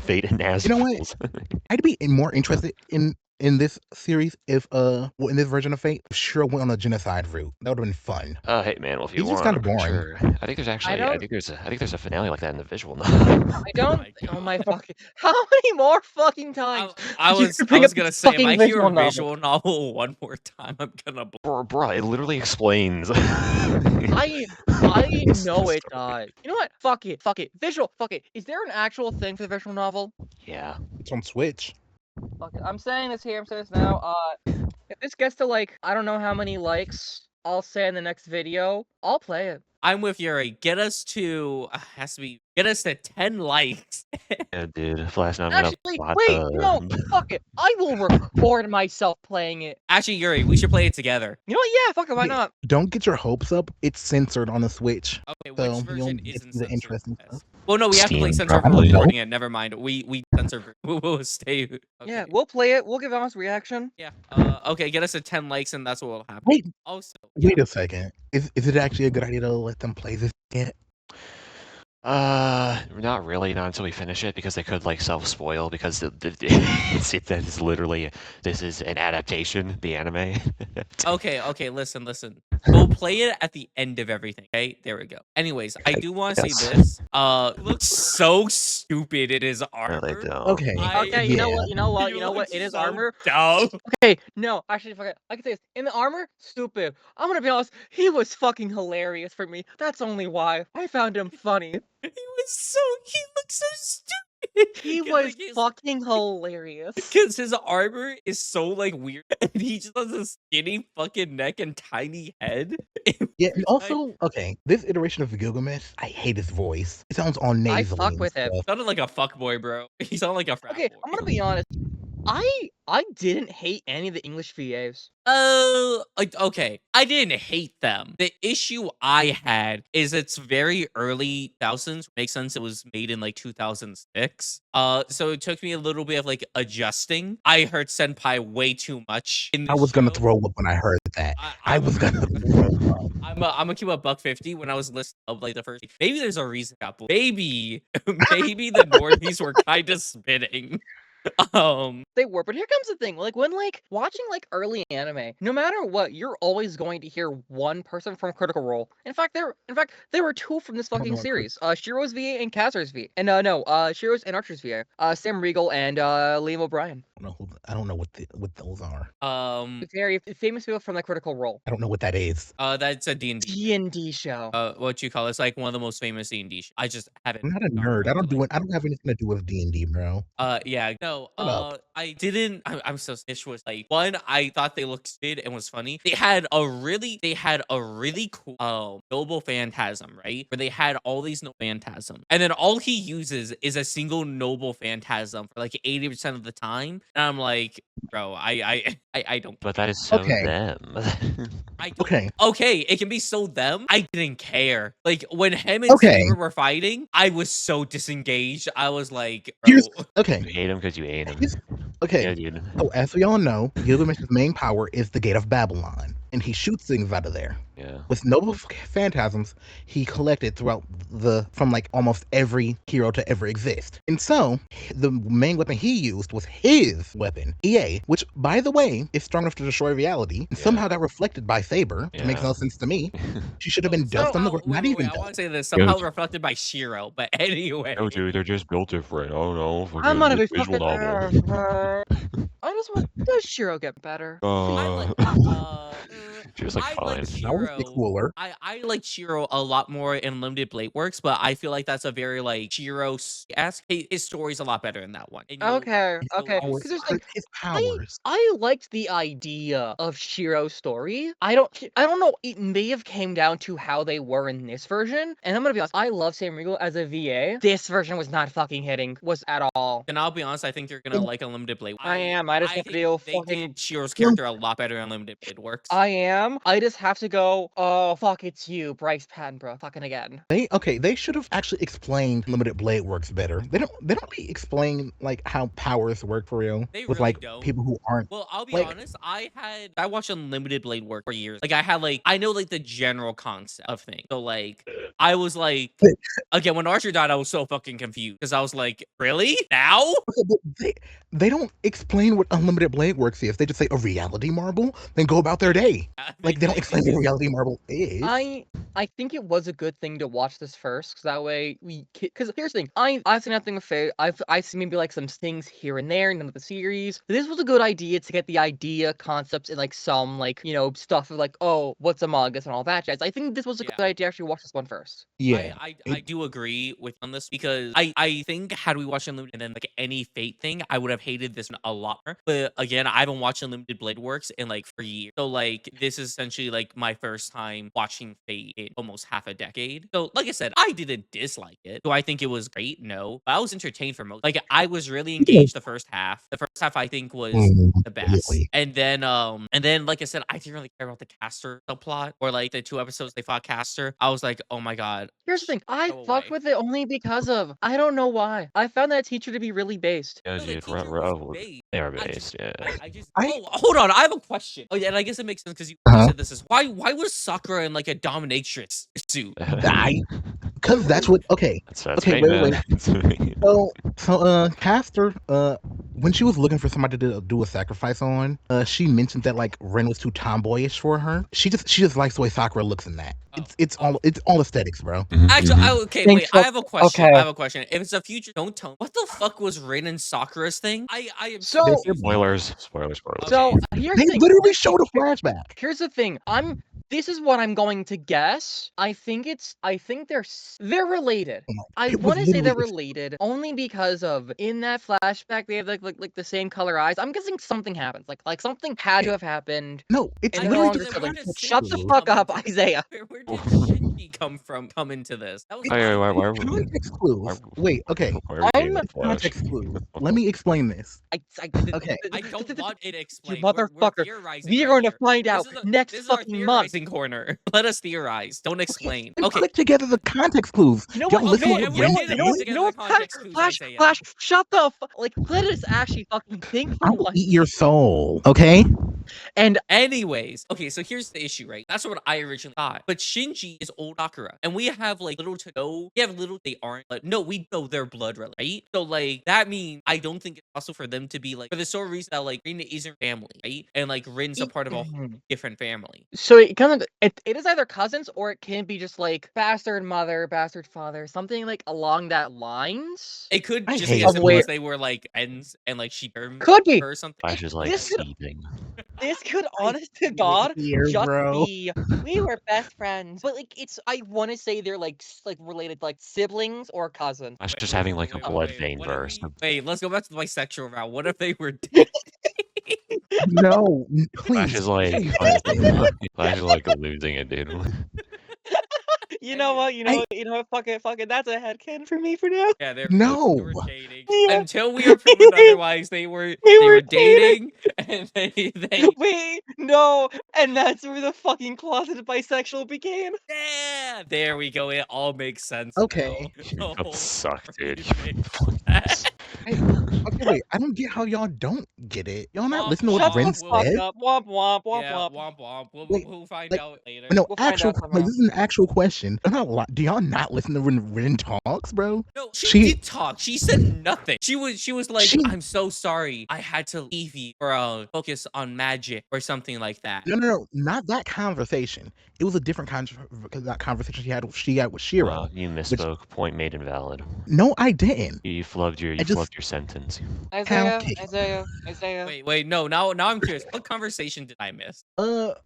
Fate and assholes. You know what? I'd be more interested in in this series, if in this version of Fate, if Shiro went on a genocide route. That would have been fun. Hey man, well if you He's just want, kind of boring. sure. I think there's actually, I don't, think there's a finale like that in the visual novel. I Oh don't. my Oh my god. fucking! How many more fucking times I are you was gonna I bring was up gonna this say if I fucking hear a visual novel? visual novel one more time, I'm gonna Bruh, it literally explains. I It's the know it story. does. You know what? Fuck it. Fuck it. Visual. Fuck it. Is there an actual thing for the visual novel? Yeah. It's on Switch. Fuck it. I'm saying this here. I'm saying this now. If this gets to like I don't know how many likes, I'll say in the next video, I'll play it. I'm with Yuri. Get us to get us to 10 likes. Yeah, dude. Flash, now I'm gonna Actually, plot wait. No. the. Fuck it. I will record myself playing it. Actually, Yuri, we should play it together. You know what? Yeah. Fuck it. Why Yeah, not? don't get your hopes up. It's censored on the Switch, Okay, which so you version don't get to isn't see the censored? interesting Yes. stuff. Well, no, we have to play Steam, censor for probably. recording it. Never mind. We censor. We'll stay. Okay. Yeah. We'll play it. We'll give honest reaction. Yeah. Okay. Get us to 10 likes, and that's what will happen. Wait, Also, wait a second. Is it actually a good idea to let them play this yet? Not really, not until we finish it, because they could like self-spoil, because that is literally, this is an adaptation, the anime. okay. Listen. We'll play it at the end of everything. Okay. There we go. Anyways, I do want to Yes. say this. It looks so stupid in his No, they armor. don't. Okay. Okay. You know what? You know what? He You know what? looks It is so armor. dumb. Okay, no, actually, fuck it. I can say this. In the armor, stupid. I'm gonna be honest, he was fucking hilarious for me. That's only why. I found him funny. He looked so stupid. He 'Cause, was like, his- fucking hilarious. Because his armor is so like weird, and he just has a skinny fucking neck and tiny head. Yeah, and also, okay, this iteration of Gilgamesh, I hate his voice. It sounds all I nasally fuck and with him. stuff. Sounded like a fuckboy, bro. He sounded like a frat Okay, boy. I'm gonna be honest. I didn't hate any of the English VAs. Oh, like okay. I didn't hate them. The issue I had is it's very early thousands. Makes sense. It was made in like 2006. So it took me a little bit of like adjusting. I heard senpai way too much in this I was gonna show. throw up when I heard that. I was gonna throw up. I'm gonna keep a buck 50 when I was listening of like the first. Maybe there's a reason. Maybe the normies were kind of spitting. They were, but here comes the thing. Like when like watching like early anime, no matter what, you're always going to hear one person from Critical Role. In fact, there were two from this I don't fucking know what series. Shiro's VA and Kazer's VA. And Shiro's and Archer's VA. Sam Riegel and Liam O'Brien. I don't know what those are. Very famous people from the Critical Role. I don't know what that is. That's a D&D. D&D show. What you call it? It's like one of the most famous D&D. I just haven't. I'm not a gone nerd. around to, like, I don't have anything to do with D&D, bro. Yeah, no, Shut up. I didn't. I'm so ish was like one. I thought they looked stupid and was funny. They had a really cool noble phantasm, right? Where they had all these noble phantasm, and then all he uses is a single noble phantasm for like 80% of the time. And I'm like, bro, I don't. But that is so Okay. them. I don't. Okay. Okay, it can be so them. I didn't care. Like when him and Okay. Saber were fighting, I was so disengaged. I was like, bro. Here's You okay. hate him because you hate him. Okay. Yeah, dude. So as we all know, Gilgamesh's main power is the Gate of Babylon, and he shoots things out of there. Yeah. With noble phantasms, he collected from like almost every hero to ever exist. And so, the main weapon he used was his weapon, EA, which, by the way, is strong enough to destroy reality. And somehow that reflected by Saber, which makes no sense to me. She should have been dust on the ground. Not even I dust. want to say this somehow reflected by Shiro, but anyway. No, dude, they're just built different. I don't know. I'm gonna be visual fucking. novel. I just want. Does Shiro get better? She was like I fine. like That was Shiro. cooler. I like Shiro a lot more in Limited Blade Works, but I feel like that's a very like Shiro-esque. His story's a lot better in that one. And Okay. you'll Because there's like His powers. I liked the idea of Shiro's story. I don't know. It may have came down to how they were in this version. And I'm gonna be honest. I love Sam Riegel as a VA. This version was not fucking hitting. Was at all. And I'll be honest, I think you're gonna like Unlimited Blade. I am. I just have to think do they fucking. did Shiro's character a lot better in Limited Blade Works. I am. am, I just have to go, oh, fuck, it's you, Bryce Panbrook, fucking again. They should have actually explained Limited Blade works better. They don't be explain like how powers work for real They with really like don't. people who aren't Well, I'll be like honest. I watched Unlimited Blade work for years. Like I know like the general concept of things. So like I was like again when Archer died, I was so fucking confused because I was like, really now? okay, but they don't explain what Unlimited Blade works is. They just say a reality marble, then go about their day. Like they don't explain what a reality marble is. I think it was a good thing to watch this first, because that way because here's the thing, I've seen nothing with Fate. I've seen maybe like some things here and there in the series. This was a good idea to get the idea, concepts, and like some like stuff of like, oh, what's Among Us and all that jazz. I think this was a good idea to actually watch this one first. Yeah, I do agree with on this because I think had we watched Unlimited and then like any Fate thing, I would have hated this one a lot more. But again, I haven't watched Unlimited Blade Works in like for years. So like this is essentially like my first time watching Fate in almost half a decade. So like I said, I didn't dislike it. Do I think it was great? No. But I was entertained for most. Like I was really engaged the first half. The first half I think was the best. really. And then like I said, I didn't really care about the caster subplot or like the 2 episodes they fought caster. I was like, oh my god. Here's the thing, I Go fucked away. with it only because of, I don't know why. I found that teacher to be really based. Yeah, No, the dude, teacher was based. they are I based, just, yeah. I just. I- Oh, hold on. I have a question. Oh yeah, and I guess it makes sense because you Uh-huh. said this is why was Sakura in like a dominatrix suit? Because that's what. Okay, That's okay, fate, wait. man. So Caster, when she was looking for somebody to do a sacrifice on, she mentioned that like Ren was too tomboyish for her. She just likes the way Sakura looks in that. It's all aesthetics, bro. Actually, okay, Think wait. so- I have a question. okay. I have a question. If it's a future, don't tell me. What the fuck was Rin and Sakura's thing? I am So- confused. Spoilers. Spoilers. So Okay. here's They the thing. literally showed a flashback. Here's the thing. This is what I'm going to guess. I think they're related. I It was want to say they're literally- related only because of in that flashback they have like the same color eyes. I'm guessing something happens. Like something had to have happened. No, it's And I they're no literally longer just know, where siblings. does Shut the Shinji fuck come up, into this? Isiah. Where did Shinji come into this? That was Why context clues. Wait, okay. Why are we getting I'm the Flash? Context clues. Let me explain this. Okay. I don't want it explained. You motherfucker. We're theorizing We are right going to here. find out next this is our fucking month. theorizing corner. Let us theorize. Don't explain. And Okay. put together the context clues. You know Y'all what? listen Okay, to and what we Ren did it. said? We put together the context clues, Flash, Isiah. Flash, shut the like, let us actually fucking think for I will once. eat your soul. Okay. And Anyways, okay, so here's the issue, right? That's what I originally thought. But Shinji is old Sakura, and we have like little to no. We have little they aren't, but no, we know they're blood related, right? So like that means I don't think it's possible for them to be like for the sole reason that like Rin isn't family, right? And like Rin's a part of a whole different family. so it kind of it is either cousins or it can be just like bastard mother, bastard father, something like along that lines. It could I just be hate as it. simple Where- as they were like ends and like she Could be. or something. Flash is like This could- seething. This could, honest to God, Here, just bro. be we were best friends. But like it's, I want to say they're like related, like siblings or cousins. Flash just having like a blood vein what if burst. Wait, let's go back to the bisexual route. What if they were dating? No, Flash please. is like Flash is like losing it, dude. You know what? You know what? Fuck it. That's a headcanon for me for now. Yeah, they No. were dating. Yeah. Until we are proven otherwise, they were dating and they Wait, no, and that's where the fucking closeted bisexual began. yeah, there we go. It all makes sense. Okay. now. You suck, dude. Okay, wait. I don't get how y'all don't get it. Y'all not Womp listening to Shut what Ren the fuck said? up. Womp womp womp Yeah, womp. womp womp. Wait, We'll find like- out later. No, We'll find actual. out somehow. Like, this is an actual question. Do y'all not listen to when Ren talks, bro? No, she she- did talk. She said nothing. She was like, She- "I'm so sorry. I had to leave you for focus on magic or something like that." No, not that conversation. It was a different that conversation she had with Shiro. You misspoke. Point made invalid. No, I didn't. You flubbed your sentence. Isiah. Wait, no. Now I'm curious. What conversation did I miss?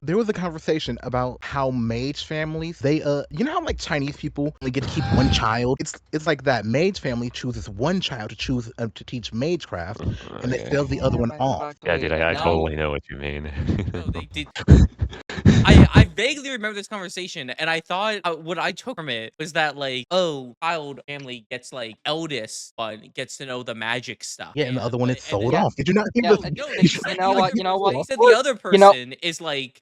There was a conversation about how mage families, they you know how like Chinese people only get to keep one child? It's like that mage family chooses one child to choose to teach magecraft, and they fail the other one off. Yeah, dude, I No. totally know what you mean. No, they did. I vaguely remember this conversation, and I thought what I took from it was that like, oh, child family gets like eldest one gets to know the magic stuff. Yeah, and the other one is And then sold off. Did you not hear Yeah, the? no, Did he you said not the hear other. you know the what? He sold said off? the other You know, person is like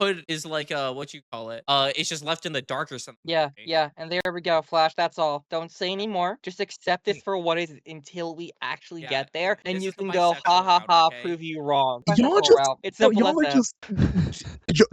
what you call it? It's just left in the dark or something. yeah, Right? yeah, and there we go, Flash. That's all. Don't say anymore. Just accept this Hey, for what is until we actually Yeah, get there, and this you is the can go, ha bisexual ha route. ha, Okay. prove you wrong. y'all Bisexual just route. It's simple as y'all are that. just.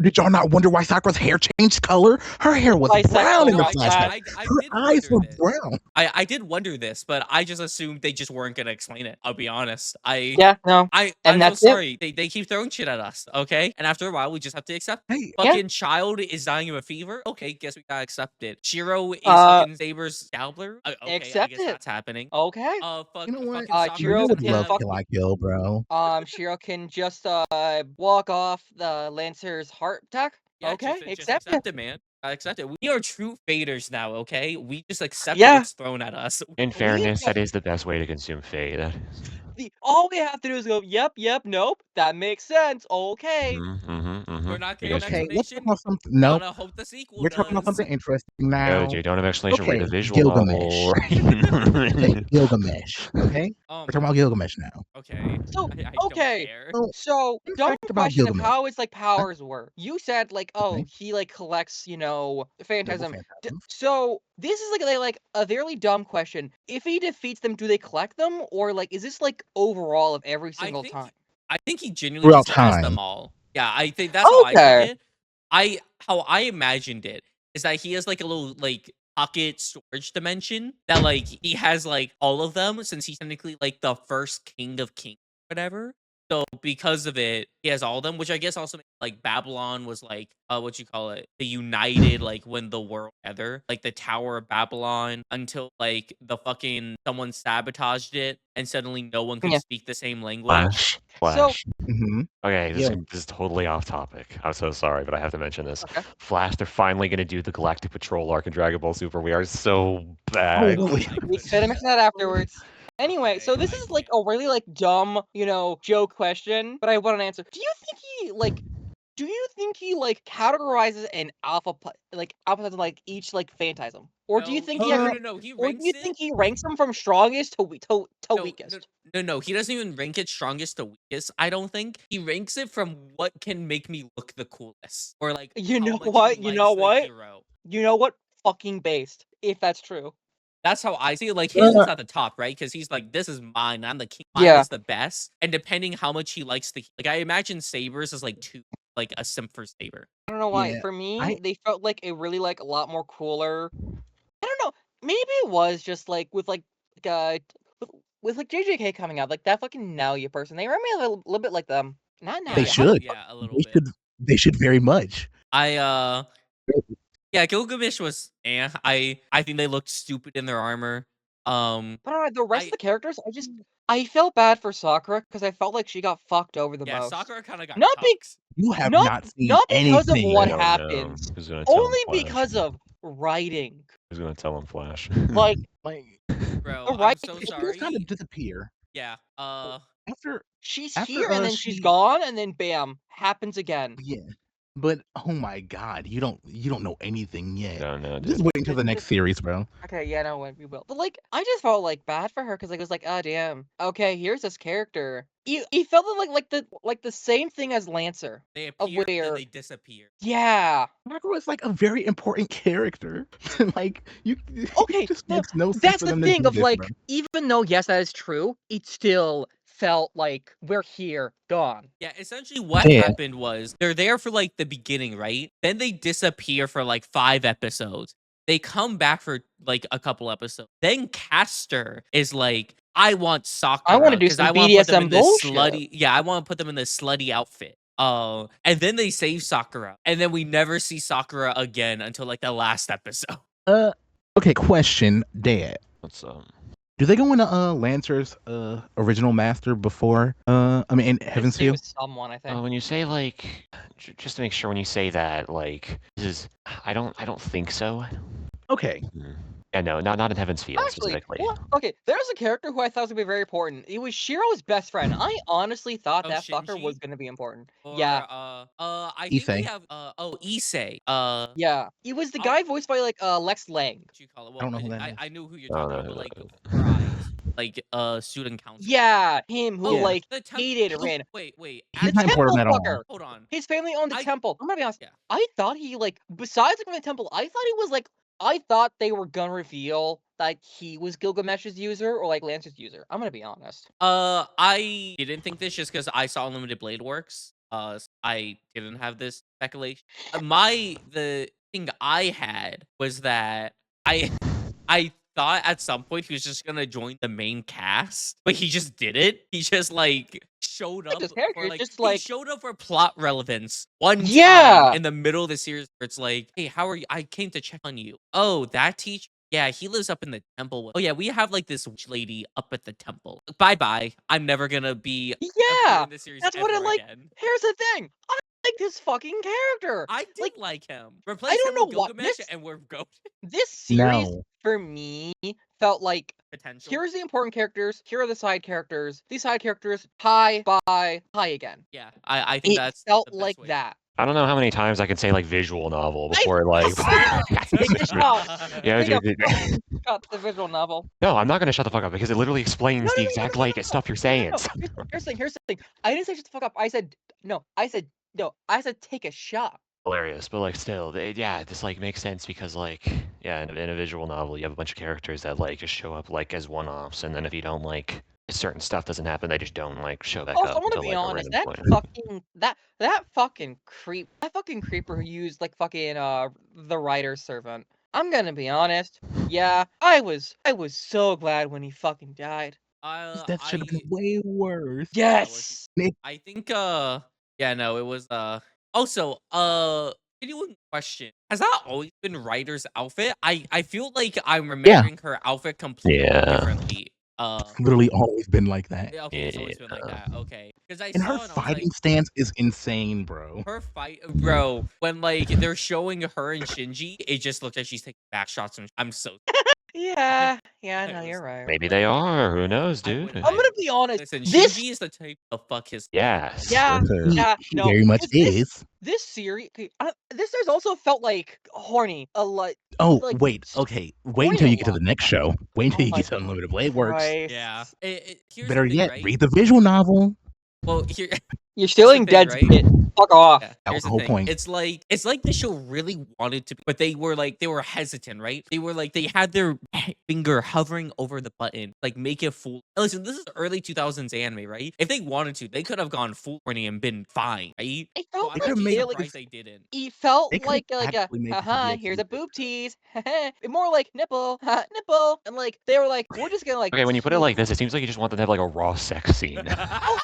Did y'all not wonder why Sakura's hair changed color? Her hair was brown Bisexual in the No, route, Chad. flashback. I Her did eyes wonder were this. brown. I did wonder this, but I just assumed they just weren't gonna explain it. I'll be honest. Yeah, no, and I'm so that's it. sorry. They keep throwing shit at us, okay? And after a while, we just have to accept. Hey, Yeah. Fucking child is dying of a fever. Okay, guess we gotta accept it. Shiro is Uh, fucking Saber's Dabbler. Okay, I accept guess it. that's happening. Okay. you know what? Fucking Sakura Shiro I would doesn't can love have. Kill fucking I Kill, bro. Shiro can just walk off the Lancer's heart attack. Yeah, Okay, just accept it. accept it, man. I accept it. We are true faders now, okay? We just accept Yeah. what's thrown at us. In We fairness, just that is the best way to consume Fate. That is. all we have to do is go, yep, nope, that makes sense. Okay. We're not getting an Because Okay, let's talk explanation. about something. No, Gotta hope the sequel we're talking about does. something interesting yo, now. dude, don't have explanation. Read Okay, a visual Gilgamesh. novel. Okay, Gilgamesh. Okay, Oh we're talking my. about Gilgamesh now. Okay. So I don't okay. care. So, So fun dumb fact about question of Gilgamesh. how his like Huh? powers work. You said like, oh, Okay, he like collects, double phantasm. phantasms. So this is like a very dumb question. If he defeats them, do they collect them, or like is this like overall of every I single think time? I think he genuinely Throughout just has time. them all. Yeah, I think that's how I took Okay. it. How I imagined it is that he has like a little like pocket storage dimension that like he has like all of them since he's technically like the first king of kings, whatever. So because of it, he has all of them, which I guess also makes, like Babylon was like what you call it, the united like when the world together, like the Tower of Babylon until like the fucking someone sabotaged it and suddenly no one could Yeah. speak the same language. So Flash. Mm-hmm. Okay, Yeah. this is totally off topic. I'm so sorry, but I have to mention this. okay. Flash, they're finally gonna do the Galactic Patrol arc in Dragon Ball Super. We are so Oh, back. Oh wait. my We goodness. could mention that afterwards. Anyway, so Okay, this I is like can't. a really like dumb, joke question, but I want an answer. Do you think he like categorizes an alpha as like each like phantasm, or do you No, think he Uh, actually, no. He or do you ranks it. think he ranks them from strongest to No, weakest? no. He doesn't even rank it strongest to weakest. I don't think he ranks it from what can make me look the coolest, or like You how know much he what? You know likes the what? hero. You know what? Fucking based, if that's true. That's how I see it. Like his is uh, at the top, right? Because he's like, this is mine. I'm the king. Mine Yeah, is the best. And depending how much he likes the like, I imagine Sabers is like two, like a simp for Saber. I don't know why. yeah. For me, I they felt like a really like a lot more cooler. I don't know. Maybe it was just like like with, with like JJK coming out, like that fucking Naoya person. They remind me a little bit like them. Not they Naoya. How the should. fuck? Yeah, a little They bit. should. They should very much. I Yeah, Gilgamesh was I think they looked stupid in their armor. I don't know. The rest of I the characters, I felt bad for Sakura because I felt like she got fucked over the Yeah, most. Sakura kind of got Not be cucked. You have not not seen not because of anything. I what don't know. happens, Who's gonna tell him only Flash? because of writing. Who's gonna tell him Flash? Like Like Bro, the I'm writing, so she just kind of sorry. disappear Yeah. after she's after here and then she's she gone and then bam, happens again. yeah. But oh my god, you don't know anything I yet. don't know, Just dude. wait until the next series, bro. Okay, yeah, no, we will. But like, I just felt like bad for her because like it was like, ah, damn. Okay, here's this character. He felt like the same thing as Lancer, They of appear and then where, they disappear. yeah. Sakura is like a very important character. Like you, it Okay, just makes no sense that's for the them to thing do of this, bro. like, even though yes, that is true, it still felt like we're here, gone. Yeah, essentially what Yeah, happened was they're there for like the beginning, right? Then they disappear for like 5 episodes. They come back for like a couple episodes. Then Caster is like, I want I want Sakura to do because some I want to put them BDSM in this bullshit. slutty. Yeah, I want to put them in this slutty outfit. Oh, and then they save Sakura, and then we never see Sakura again until like the last episode. Okay, question, Dad. What's Do they go into Lancer's original master before I mean in Heaven's Stay Feel? with someone, I think. when you say like, just to make sure, when you say that, like, this is, I don't think so. Okay. Mhm. Yeah, no, not in Heaven's Field Actually, specifically. what? Okay, there's a character who I thought was gonna be very important. It was Shiro's best friend. I honestly thought Oh, that fucker was Shinji? gonna be important. Or Yeah, I think we Issei. have Issei. yeah. It was the I'll guy voiced by like Lex Lang. what you call it. I Well, don't know who that is. I knew who you're I don't talking about, but know. like Four Eyes, like student council. Yeah, him who Oh, Yeah. like the hated temple. Rin. Wait. He's The not important temple at all. fucker. Hold on. His family owned the I- temple. I'm gonna be honest. Yeah. I thought he like besides like, the temple, I thought he was like I thought they were gonna reveal that he was Gilgamesh's user or like Lance's user. I'm gonna be honest. I didn't think this just because I saw Unlimited Blade Works. I didn't have this speculation. The thing I had was that I I thought at some point he was just gonna join the main cast, but he just didn't. He just like showed Like up this character for is like just he like showed up for plot relevance one time yeah. in the middle of the series where it's like, hey, how are you? I came to check on you. Oh, that teacher. Yeah, he lives up in the temple. Oh yeah, we have like this witch lady up at the temple. Bye bye. I'm never gonna be appear Yeah. in this series That's what ever I like. again. Here's the thing. I like this fucking character. I did Like like him. I Replace don't him know with what Gilgamesh, and we're go this series No. for me felt like potential. here's the important characters, here are the side characters. These side characters, hi, bye, hi again. Yeah, I think It that's felt the best like way. that. I don't know how many times I can say like visual novel before like. Take a shot. Yeah, Take a dude, fucking shot to the visual novel. no, I'm not gonna shut the fuck up because it literally No, explains the no, no, exact no, no, like no, stuff you're no, saying. no. Here's the thing. I didn't say shut the fuck up. I said no. I said no. I said take a shot. Hilarious, but like still, yeah, this like makes sense because like yeah, in a visual novel, you have a bunch of characters that like just show up like as one-offs, and then if you don't like certain stuff doesn't happen, they just don't like show back Also, up I'm gonna until be like a honest. random That point. fucking that fucking creeper who used like fucking the writer's servant. I'm gonna be honest. Yeah, I was so glad when he fucking died. His death should have been way worse. Yes. I think yeah, no, it was also genuine question. Has that always been Ryder's outfit? I feel like I'm remembering her outfit completely Yeah. differently. It's literally always been like that. Yeah, okay, it's always been like that. Okay. Because I And saw her it and I was fighting like, stance is insane, bro. her fight, bro, when like they're showing her and Shinji, it just looked like she's taking back shots and I'm so Yeah. Yeah. I No, was you're right. Maybe like, they are. Who knows, I dude? would I'm gonna be honest. listen, This. Shinji is the type to fuck his Yes. Yeah. Yeah. He No. very much is. This series. Okay, this series also felt like horny. A lot. Oh, like, wait. Okay. Wait horny until a you get to lot. the next show. Wait until Oh you my get to Unlimited Blade Works. Christ. Yeah. Here's Better the thing, yet, right? read the visual novel. Well, here You're stealing thing, Dead's right? bit. Fuck off. yeah, That here's was the the whole thing. point. It's like the show really wanted to, but they were hesitant, right? They had their finger hovering over the button, like make it full. Listen, this is early 2000s anime, right? If they wanted to, they could have gone full horny and been fine, right? It So felt I'm They could've actually made surprised they didn't. It felt They could've like a actually made this a haha, DX here's a movie. boob tease. More like nipple, nipple, and like they were like, we're just gonna like. Okay, when you put it like this, it seems like you just want them to have like a raw sex scene. I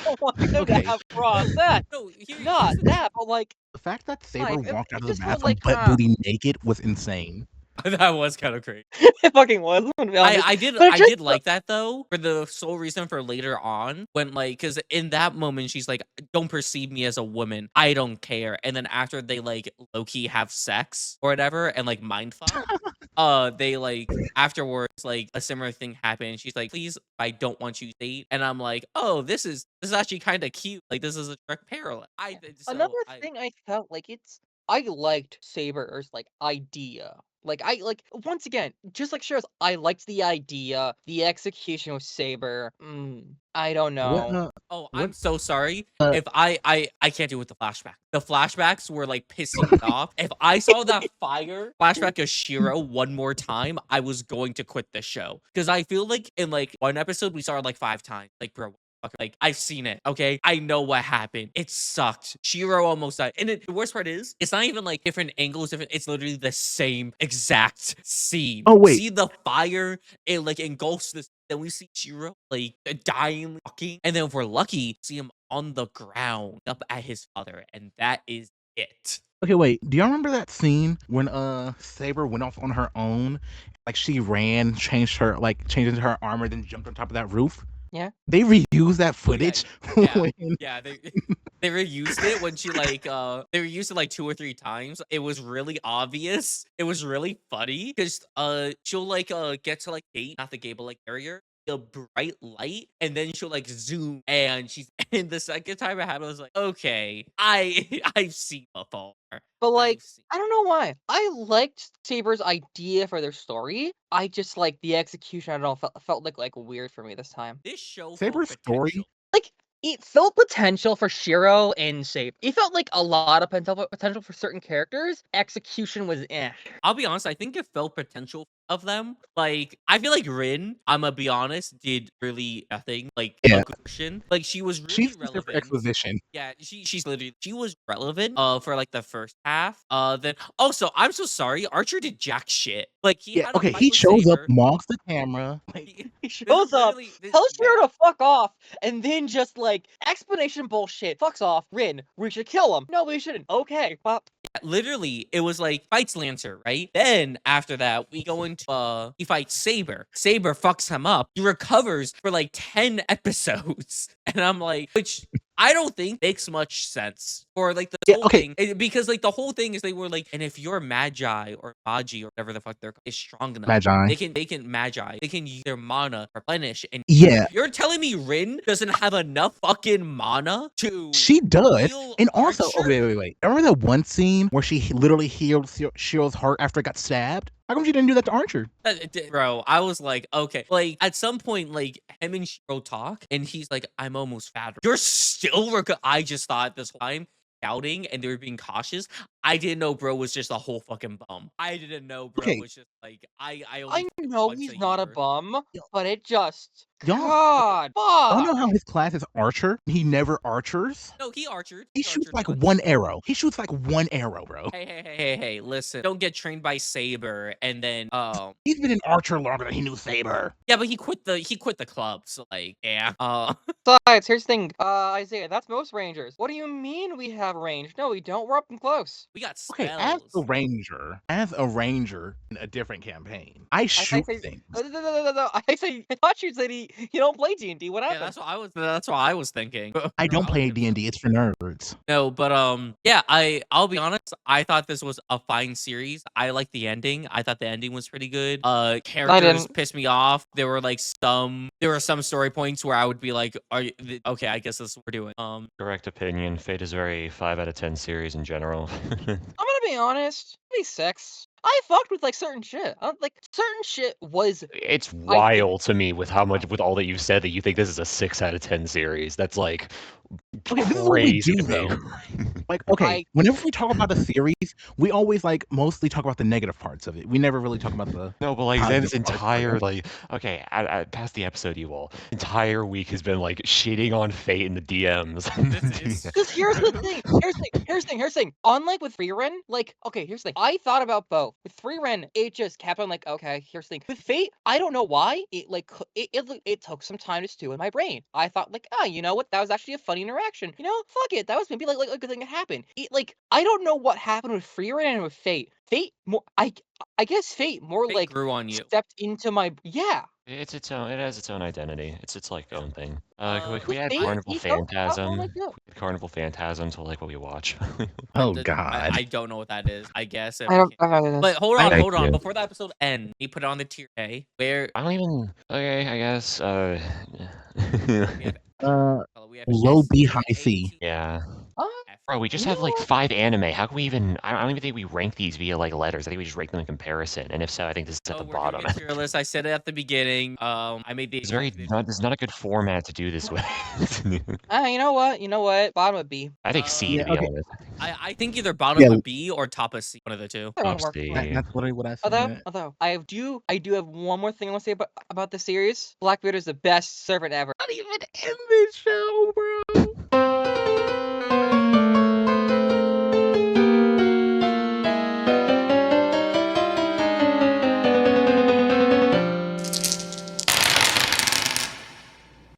don't want them Okay. to have raw sex. No, Not here's the that, but like The fact that Saber Like, it- walked it out of the just felt bathroom like, butt booty naked was insane. that was kind of crazy. it fucking was. I'm gonna be honest. I did But I just did like that though for the sole reason for later on when like because in that moment she's like don't perceive me as a woman, I don't care, and then after they like low-key have sex or whatever and like mind fuck they like afterwards like a similar thing happened. She's like please I don't want you to date, and I'm like oh this is actually kind of cute, like this is a direct parallel. Another thing I felt like I liked Saber's like idea. Like I like once again, just like Cher's, I liked the idea. The execution of Saber. I don't know. Oh, I'm so sorry. Uh, If I can't do it with the flashback. The flashbacks were like pissing me off. If I saw that fire flashback of Shiro one more time, I was going to quit the show. Because I feel like in like one episode we saw it like 5 times. Like bro, like I've seen it. Okay, I know what happened. It sucked. Shiro almost died. And the worst part is, it's not even like different angles. It's literally the same exact scene. Oh, wait. See the fire? It like engulfs this. Then we see Shiro like dying, walking, and then if we're lucky, see him on the ground up at his father, and that is it. Okay, wait. Do y'all remember that scene when Saber went off on her own? Like she ran, changed into her armor, then jumped on top of that roof? Yeah. They reused that Oh, yeah, footage. yeah, when- yeah. They reused it when she like they reused it like 2 or 3 times. It was really obvious. It was really funny because she'll like get to like gate, not the gate, but like barrier, the bright light, and then she'll like zoom and she's and the second time it happened, I was like, okay, I've seen before. But like, I've seen I don't know why. I liked Saber's idea for their story. I just like the execution. I don't know, felt like weird for me this time. this show full Saber's story. potential. Like it felt potential for Shiro and Saber. It felt like a lot of potential for certain characters. Execution was eh. I'll be honest, I think it felt potential of them. Like, I feel like Rin, I'ma be honest, did really nothing. Like a Yeah. good portion. Like she was really She's just there for relevant. exposition. Yeah, she's literally she was relevant for like the first half. Then also I'm so sorry, Archer did jack shit. Like he Yeah. had a Okay. fight He with shows up, Saber. mocks the camera. Like, He, He this is shows up, literally tells yeah. Shiro to fuck off, and then just like explanation bullshit. Fucks off. Rin, we should kill him. No, we shouldn't. Okay, well, Literally, it was like fights Lancer, right? Then after that, we go into he fights Saber. Saber fucks him up. He recovers for like 10 episodes. And I'm like, which I don't think makes much sense for like the Yeah, whole okay. thing. Because like the whole thing is they were like, and if your Magi or Magi or whatever the fuck they're is strong enough, Magi. they can Magi. They can use their mana replenish. And Yeah, you're telling me Rin doesn't have enough fucking mana to she does. heal And also, Archer? oh, wait. Remember that one scene where she literally healed Shiro's heart after it got stabbed? How come she didn't do that to Archer? Bro, I was like, okay. Like, at some point, like, him and Shiro talk, and he's like, I'm almost fat. You're still I just thought this whole time, doubting, and they were being cautious. I didn't know bro was just a whole fucking bum. I didn't know bro Okay. was just like, I only I fuck know once he's a not a year. bum, Yo, but it just Y'all, God, y'all know fuck. how his class is Archer? He never archers. No, he archered. He He shoots archered like once. one arrow. He shoots like one arrow, bro. Hey, listen. Don't get trained by Saber and then He's been an archer longer than he knew Saber. yeah, but he quit the club. So like, yeah. Besides, here's the thing, Isiah, that's most rangers. What do you mean we have range? No, we don't. We're up and close. We got Okay, spells. as a ranger in a different campaign, I shoot things. No. I thought you said you don't play D&D. What Yeah, happened? that's what I was thinking. I don't was play confused. D&D. It's for nerds. No, but yeah, I'll be honest. I thought this was a fine series. I liked the ending. I thought the ending was pretty good. Characters didn't. pissed me off. There were some story points where I would be like, okay, I guess this is what we're doing. Correct opinion. Fate is a very 5 out of 10 series in general. I'm gonna be honest. Maybe 6. I fucked with like certain shit. Like certain shit was. It's wild to me with how much, with all that you said, that you think this is a 6 out of 10 series. That's like Okay, this is what we crazy do to me. though. Like, okay, I- whenever we talk about a series, we always like mostly talk about the negative parts of it. We never really talk about the No, but like then this positive parts of entire it. like okay, past the episode, you all entire week has been like shitting on Fate in the DMs. Because here's the thing. Here's the thing. Unlike with Free Ren, like, okay, here's the thing. I thought about both. With Free Ren, it just kept on like, okay, here's the thing. With Fate, I don't know why. It took some time to stew in my brain. I thought like, you know what? That was actually a funny interaction. You know, fuck it. That was maybe like a good thing to happen. I don't know what happened with Free Ren and with Fate. Fate more. I guess Fate more Fate like grew on you. stepped into my It's its own. It has its own identity. It's its like own thing. With we had Fate, Carnival it felt more Phantasm. like that. Carnival Phantasm to like what we watch. Oh God. I don't know what that is. I guess. I don't know this. But hold Thank on. you. Before the episode ends, he put it on the tier A. Where I don't even. Okay, I guess. we have Low S B, tier, high A C. tier, Yeah. F. Bro, we just You have know like what? 5 anime. How can we even? I don't even think we rank these via like letters. I think we just rank them in comparison. And if so, I think this is at the We're bottom. doing a tier list. I said it at the beginning. I made the. It's very not. This is not a good format to do this with. You know what? You know what? Bottom of B. I think C, to Yeah, be okay. honest. I think either bottom Yeah. of B or top of C. One of the two. That one Top works C. for me. That's literally what I said. Although I do have one more thing I want to say about the series. Blackbeard is the best servant ever. Not even in this show, bro.